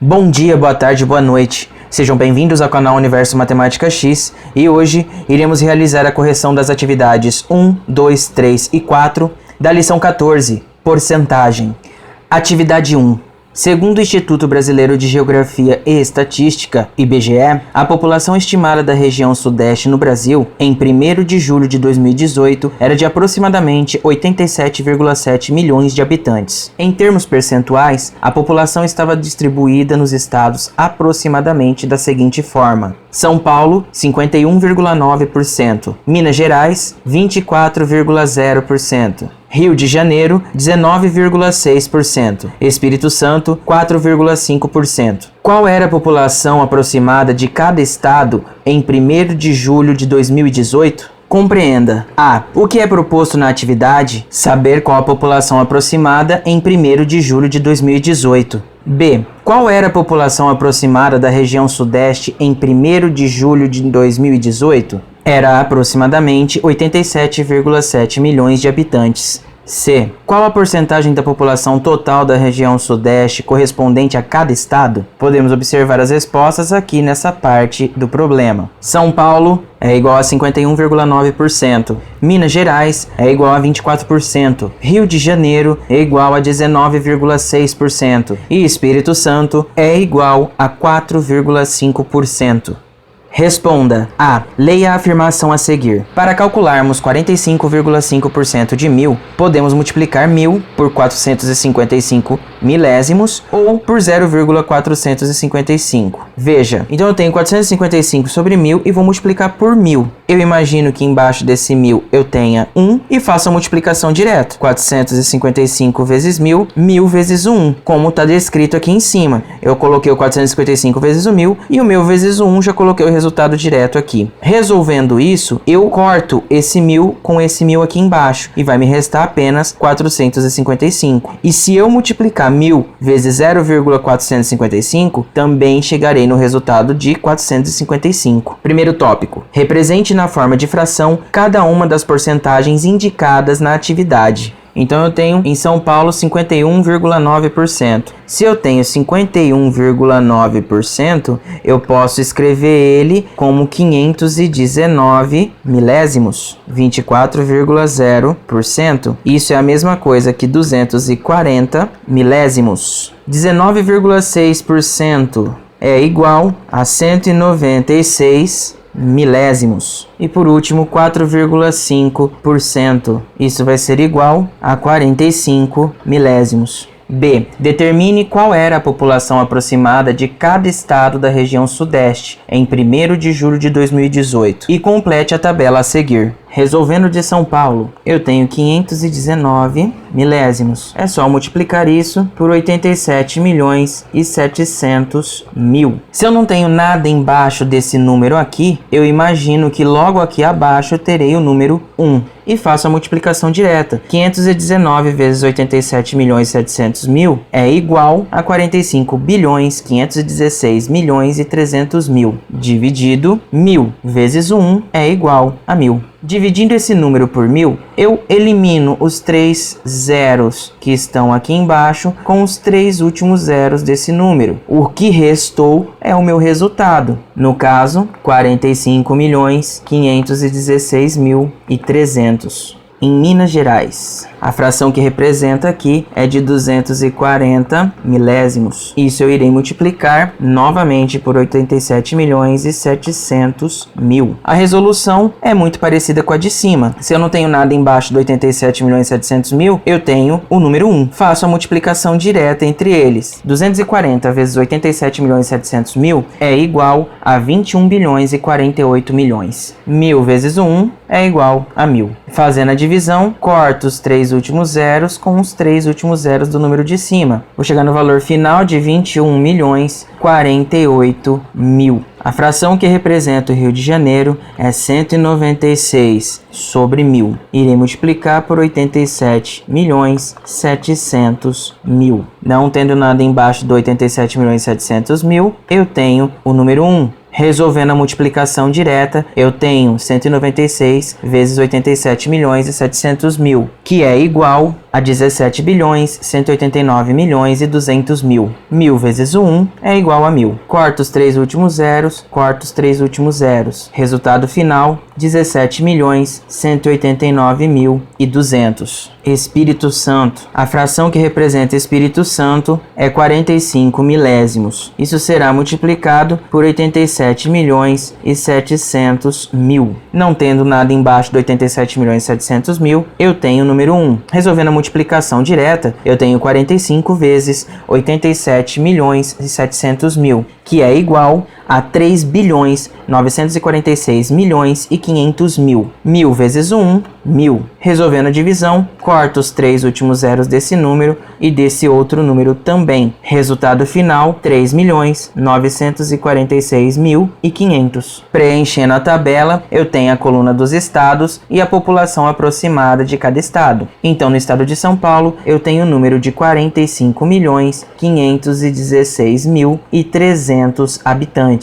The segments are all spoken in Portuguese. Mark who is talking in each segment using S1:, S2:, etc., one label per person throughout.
S1: Bom dia, boa tarde, boa noite. Sejam bem-vindos ao canal Universo Matemática X e hoje iremos realizar a correção das atividades 1, 2, 3 e 4 da lição 14, porcentagem. Atividade 1. Segundo o Instituto Brasileiro de Geografia e Estatística, IBGE, a população estimada da região Sudeste no Brasil, em 1º de julho de 2018, era de aproximadamente 87,7 milhões de habitantes. Em termos percentuais, a população estava distribuída nos estados aproximadamente da seguinte forma: São Paulo, 51,9%, Minas Gerais, 24,0%, Rio de Janeiro, 19,6%. Espírito Santo, 4,5%. Qual era a população aproximada de cada estado em 1º de julho de 2018? Compreenda. A. O que é proposto na atividade? Saber qual a população aproximada em 1º de julho de 2018. B. Qual era a população aproximada da região Sudeste em 1º de julho de 2018? Era aproximadamente 87,7 milhões de habitantes. C. Qual a porcentagem da população total da região Sudeste correspondente a cada estado? Podemos observar as respostas aqui nessa parte do problema. São Paulo é igual a 51,9%, Minas Gerais é igual a 24%, Rio de Janeiro é igual a 19,6% e Espírito Santo é igual a 4,5%. Responda. A. Leia a afirmação a seguir. Para calcularmos 45,5% de 1000, podemos multiplicar 1000 por 455 milésimos ou por 0,455. Veja, então eu tenho 455 sobre 1000 e vou multiplicar por 1000. Eu imagino que embaixo desse 1000 eu tenha 1 e faço a multiplicação direto. 455 vezes 1000, 1000 vezes o 1, como está descrito aqui em cima. Eu coloquei o 455 vezes o 1000 e o 1000 vezes o 1 já coloquei o resultado direto aqui. Resolvendo isso, eu corto esse 1000 com esse 1000 aqui embaixo e vai me restar apenas 455. E se eu multiplicar 1000 vezes 0,455, também chegarei no resultado de 455. Primeiro tópico. Represente na forma de fração cada uma das porcentagens indicadas na atividade. Então eu tenho em São Paulo 51,9%. Se eu tenho 51,9%, eu posso escrever ele como 519 milésimos, 24,0%. Isso é a mesma coisa que 240 milésimos. 19,6% é igual a 196 milésimos. E por último, 4,5%. Isso vai ser igual a 45 milésimos. B. Determine qual era a população aproximada de cada estado da região Sudeste em 1º de julho de 2018 e complete a tabela a seguir. Resolvendo de São Paulo, eu tenho 519 milésimos. É só multiplicar isso por 87.700.000. Se eu não tenho nada embaixo desse número aqui, eu imagino que logo aqui abaixo eu terei o número 1. E faço a multiplicação direta. 519 vezes 87.700.000 é igual a 45.516.300.000. Dividido 1000 vezes 1 é igual a 1000. Dividindo esse número por 1000, eu elimino os 3 zeros que estão aqui embaixo com os 3 últimos zeros desse número. O que restou é o meu resultado. No caso, 45.516.300. Em Minas Gerais, a fração que representa aqui é de 240 milésimos. Isso eu irei multiplicar novamente por 87.700.000. A resolução é muito parecida com a de cima. Se eu não tenho nada embaixo do 87.700.000, eu tenho o número 1. Faço a multiplicação direta entre eles. 240 vezes 87.700.000 é igual a 21.048 milhões. 1000 vezes o 1 é igual a 1000. Fazendo a divisão, corto os 3 últimos zeros com os 3 últimos zeros do número de cima. Vou chegar no valor final de 21.048.000. A fração que representa o Rio de Janeiro é 196 sobre 1000. Irei multiplicar por 87.700.000. Não tendo nada embaixo do 87.700.000, eu tenho o número 1. Resolvendo a multiplicação direta, eu tenho 196 vezes 87 milhões e 700 mil, que é igual a 17 bilhões, 189 milhões e 200 mil. 1000 vezes o 1 é igual a 1000. Corto os 3 últimos zeros, corto os 3 últimos zeros. Resultado final, 17 milhões, 189 mil e 200. Espírito Santo. A fração que representa Espírito Santo é 45 milésimos. Isso será multiplicado por 87 milhões e 700 mil. Não tendo nada embaixo de 87 milhões e 700 mil, eu tenho o número 1. Resolvendo a multiplicação direta, eu tenho 45 vezes 87 milhões e 700 mil, que é igual a 3 bilhões 946 milhões e 500 mil. 1000 vezes 1, 1000. Resolvendo a divisão, corto os 3 últimos zeros desse número e desse outro número também. Resultado final, 3 milhões 946 mil e 500. Preenchendo a tabela, eu tenho a coluna dos estados e a população aproximada de cada estado. Então, no estado de São Paulo, eu tenho o número de 45 milhões 516 mil e 300 habitantes.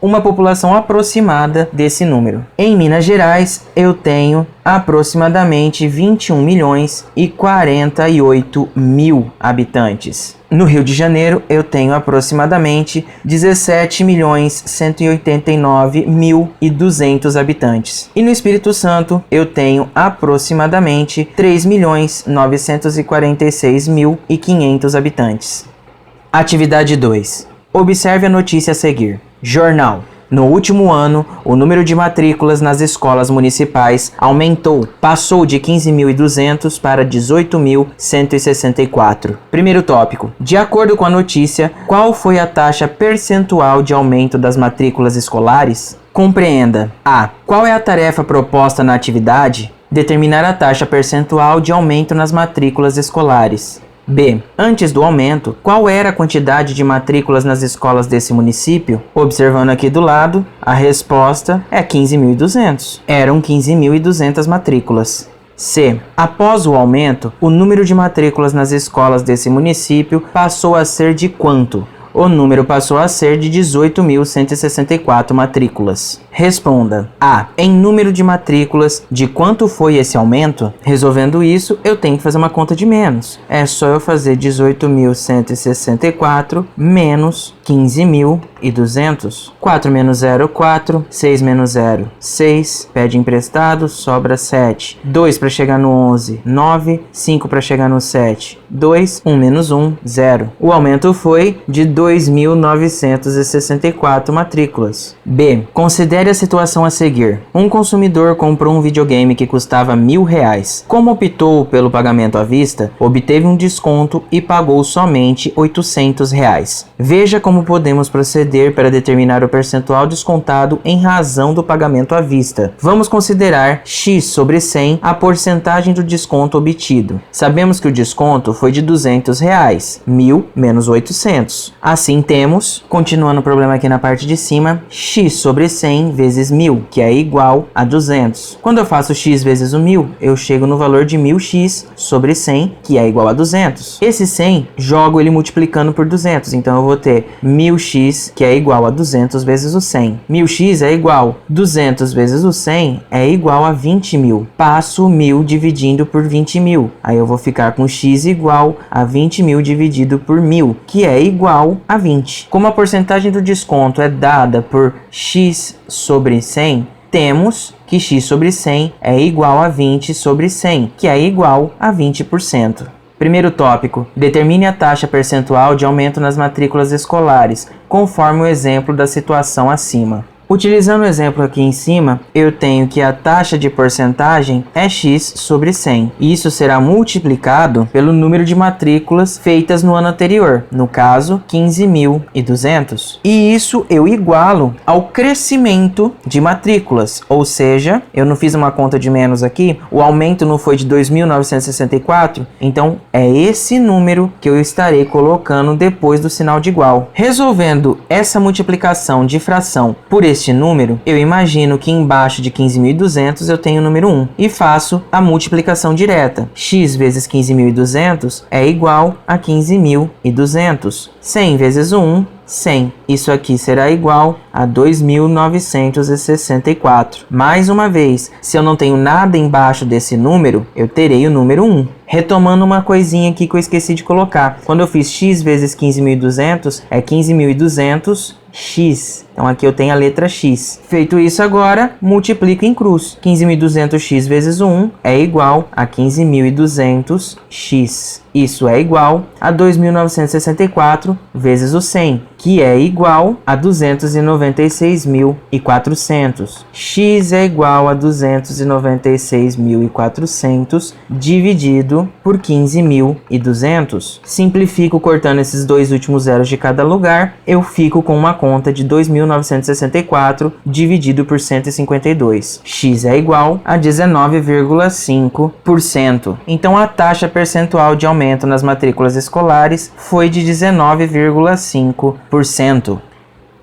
S1: Uma população aproximada desse número. Em Minas Gerais, eu tenho aproximadamente 21 milhões e 48 mil habitantes. No Rio de Janeiro, eu tenho aproximadamente 17 milhões 189 mil e 200 habitantes. E no Espírito Santo, eu tenho aproximadamente 3 milhões 946 mil e 500 habitantes. Atividade 2. Observe a notícia a seguir. Jornal. No último ano, o número de matrículas nas escolas municipais aumentou, passou de 15.200 para 18.164. Primeiro tópico. De acordo com a notícia, qual foi a taxa percentual de aumento das matrículas escolares? Compreenda. A. Qual é a tarefa proposta na atividade? Determinar a taxa percentual de aumento nas matrículas escolares. B. Antes do aumento, qual era a quantidade de matrículas nas escolas desse município? Observando aqui do lado, a resposta é 15.200. Eram 15.200 matrículas. C. Após o aumento, o número de matrículas nas escolas desse município passou a ser de quanto? O número passou a ser de 18.164 matrículas. Responda. A. Em número de matrículas, de quanto foi esse aumento? Resolvendo isso, eu tenho que fazer uma conta de menos. É só eu fazer 18.164 menos 15.200. 4 menos 0, 4. 6 menos 0, 6. Pede emprestado, sobra 7. 2 para chegar no 11, 9. 5 para chegar no 7, 2. 1 menos 1, 0. O aumento foi de 2.964 matrículas. B. Considere a situação a seguir. Um consumidor comprou um videogame que custava R$1.000. Como optou pelo pagamento à vista, obteve um desconto e pagou somente R$800. Veja como podemos proceder para determinar o percentual descontado em razão do pagamento à vista. Vamos considerar x sobre 100 a porcentagem do desconto obtido. Sabemos que o desconto foi de R$200. 1.000 menos 800. Assim temos, continuando o problema aqui na parte de cima, x sobre 100 vezes 1.000, que é igual a 200. Quando eu faço x vezes o 1.000, eu chego no valor de 1.000x sobre 100, que é igual a 200. Esse 100, jogo ele multiplicando por 200, então eu vou ter 1.000x, que é igual a 200 vezes o 100. 1.000x é igual 200 vezes o 100 é igual a 20.000. Passo 1.000 dividindo por 20.000. Aí eu vou ficar com x igual a 20.000 dividido por 1.000, que é igual a 20. Como a porcentagem do desconto é dada por x sobre 100, temos que x sobre 100 é igual a 20 sobre 100, que é igual a 20%. Primeiro tópico. Determine a taxa percentual de aumento nas matrículas escolares, conforme o exemplo da situação acima. Utilizando o exemplo aqui em cima, eu tenho que a taxa de porcentagem é x sobre 100. E isso será multiplicado pelo número de matrículas feitas no ano anterior, no caso, 15.200. E isso eu igualo ao crescimento de matrículas, ou seja, eu não fiz uma conta de menos aqui, o aumento não foi de 2.964, então é esse número que eu estarei colocando depois do sinal de igual. Resolvendo essa multiplicação de fração por esse este número, eu imagino que embaixo de 15.200 eu tenho o número 1 e faço a multiplicação direta. X vezes 15.200 é igual a 15.200. 100 vezes 1, 100. Isso aqui será igual a 2.964. Mais uma vez, se eu não tenho nada embaixo desse número, eu terei o número 1. Retomando uma coisinha aqui que eu esqueci de colocar. Quando eu fiz x vezes 15.200, é 15.200 x. Então aqui eu tenho a letra x. Feito isso agora, multiplico em cruz. 15.200x vezes 1 é igual a 15.200x. Isso é igual a 2.964 vezes o 100, que é igual a 296.400. X é igual a 296.400 dividido por 15.200. Simplifico cortando esses dois últimos zeros de cada lugar. Eu fico com uma conta de 2.964 dividido por 152. X é igual a 19,5%. Então a taxa percentual de aumento nas matrículas escolares foi de 19,5%.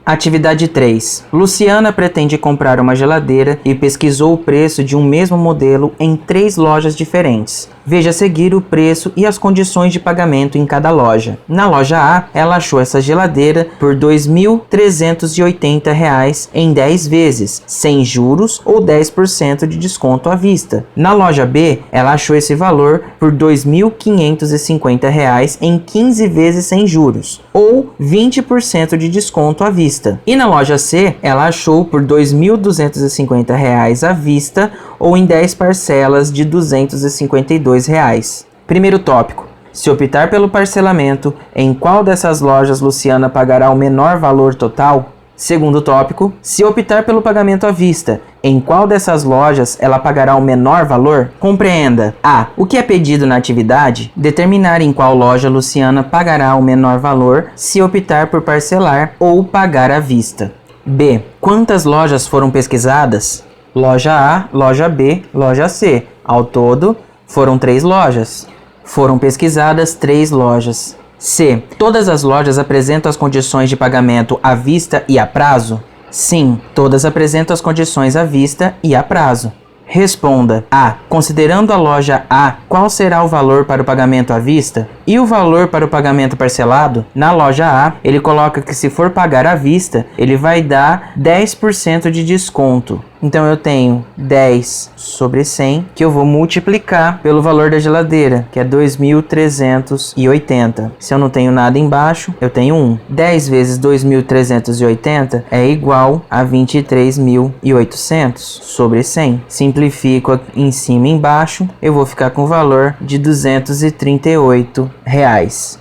S1: Atividade 3. Luciana pretende comprar uma geladeira e pesquisou o preço de um mesmo modelo em 3 lojas diferentes. Veja a seguir o preço e as condições de pagamento em cada loja. Na loja A, ela achou essa geladeira por R$ 2.380 em 10 vezes, sem juros ou 10% de desconto à vista. Na loja B, ela achou esse valor por R$ 2.550 em 15 vezes sem juros, ou 20% de desconto à vista. E na loja C, ela achou por R$ 2.250 à vista ou em 10 parcelas de R$ 252. Primeiro tópico. Se optar pelo parcelamento, em qual dessas lojas Luciana pagará o menor valor total? Segundo tópico. Se optar pelo pagamento à vista, em qual dessas lojas ela pagará o menor valor? Compreenda. A. O que é pedido na atividade? Determinar em qual loja Luciana pagará o menor valor se optar por parcelar ou pagar à vista. B. Quantas lojas foram pesquisadas? Loja A, loja B, loja C. Ao todo, foram 3 lojas. Foram pesquisadas 3 lojas. C. Todas as lojas apresentam as condições de pagamento à vista e a prazo? Sim, todas apresentam as condições à vista e a prazo. Responda. A. Considerando a loja A, qual será o valor para o pagamento à vista? E o valor para o pagamento parcelado? Na loja A, ele coloca que se for pagar à vista, ele vai dar 10% de desconto. Então eu tenho 10 sobre 100, que eu vou multiplicar pelo valor da geladeira, que é 2.380. Se eu não tenho nada embaixo, eu tenho 1. 10 vezes 2.380 é igual a 23.800 sobre 100. Simplifico em cima e embaixo, eu vou ficar com o valor de R$ 238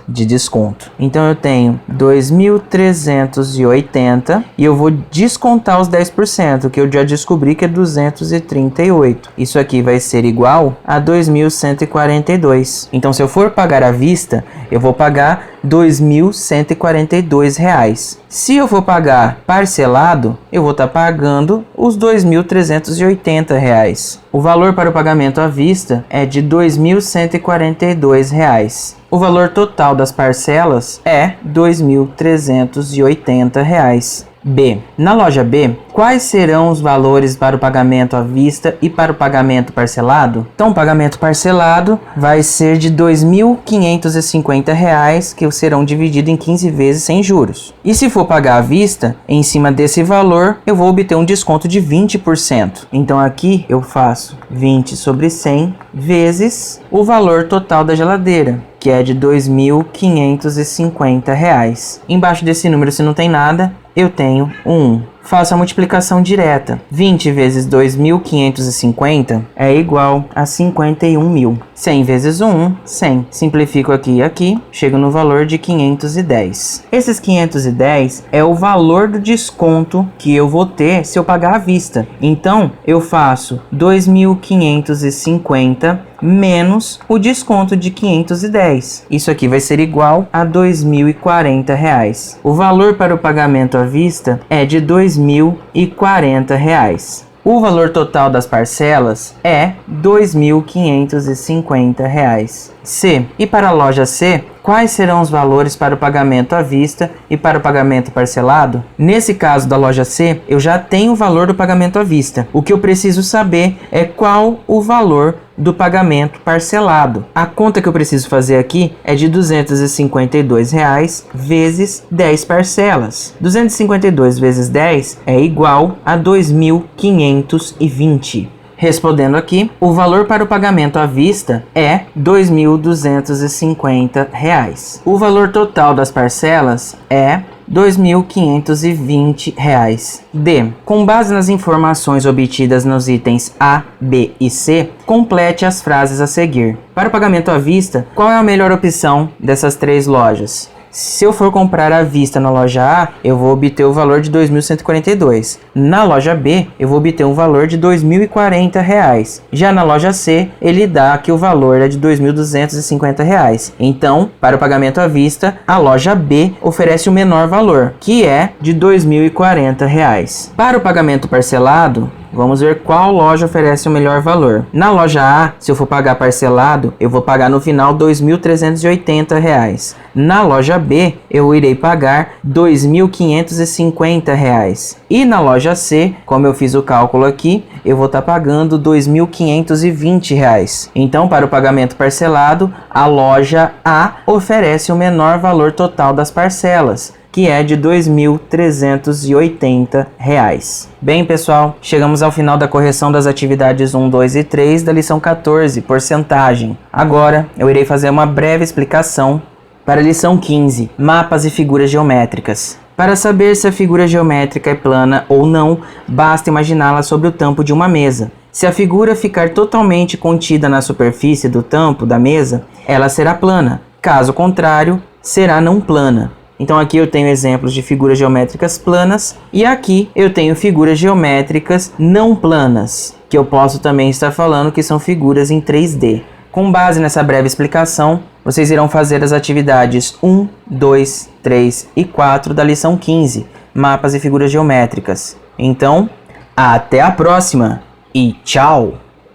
S1: de desconto. Então eu tenho 2.380 e eu vou descontar os 10%, que eu já descobri que é 238. Isso aqui vai ser igual a 2.142. Então se eu for pagar à vista, eu vou pagar R$ 2.142. Se eu for pagar parcelado, eu vou estar pagando os R$ 2.380. O valor para o pagamento à vista é de R$ 2.142. O valor total das parcelas é R$ 2.380. B. Na loja B, quais serão os valores para o pagamento à vista e para o pagamento parcelado? Então, o pagamento parcelado vai ser de R$ 2.550, que serão divididos em 15 vezes sem juros. E se for pagar à vista, em cima desse valor, eu vou obter um desconto de 20%. Então, aqui eu faço 20 sobre 100 vezes o valor total da geladeira, que é de R$ 2.550. Embaixo desse número, se não tem nada, eu tenho 1. Faço a multiplicação direta. 20 vezes 2.550 é igual a 51.000. 100 vezes 1, 100. Simplifico aqui e aqui, chego no valor de 510. Esses 510 é o valor do desconto que eu vou ter se eu pagar à vista. Então, eu faço 2.550 menos o desconto de 510. Isso aqui vai ser igual a R$ 2.040. O valor para o pagamento à vista é de R$ 2.040. O valor total das parcelas é R$ 2.550. C. E para a loja C, quais serão os valores para o pagamento à vista e para o pagamento parcelado? Nesse caso da loja C, eu já tenho o valor do pagamento à vista. O que eu preciso saber é qual o valor do pagamento parcelado. A conta que eu preciso fazer aqui é de R$ 252 vezes 10 parcelas. 252 vezes 10 é igual a 2.520. Respondendo aqui, o valor para o pagamento à vista é R$ 2.250. O valor total das parcelas é R$ 2.520. D. Com base nas informações obtidas nos itens A, B e C, complete as frases a seguir. Para o pagamento à vista, qual é a melhor opção dessas três lojas? Se eu for comprar à vista na loja A, eu vou obter o valor de R$ 2.142. Na loja B, eu vou obter um valor de R$ 2.040. Já na loja C, ele dá que o valor é de R$ 2.250. Então, para o pagamento à vista, a loja B oferece o menor valor, que é de R$ 2.040. Para o pagamento parcelado, vamos ver qual loja oferece o melhor valor. Na loja A, se eu for pagar parcelado, eu vou pagar no final R$ 2.380. Na loja B, eu irei pagar R$ 2.550. E na loja C, como eu fiz o cálculo aqui, eu vou estar pagando R$ 2.520. Então, para o pagamento parcelado, a loja A oferece o menor valor total das parcelas, que é de R$ 2.380. Bem, pessoal, chegamos ao final da correção das atividades 1, 2 e 3 da lição 14, porcentagem. Agora, eu irei fazer uma breve explicação para a lição 15, mapas e figuras geométricas. Para saber se a figura geométrica é plana ou não, basta imaginá-la sobre o tampo de uma mesa. Se a figura ficar totalmente contida na superfície do tampo da mesa, ela será plana. Caso contrário, será não plana. Então aqui eu tenho exemplos de figuras geométricas planas e aqui eu tenho figuras geométricas não planas, que eu posso também estar falando que são figuras em 3D. Com base nessa breve explicação, vocês irão fazer as atividades 1, 2, 3 e 4 da lição 15, mapas e figuras geométricas. Então, até a próxima e tchau!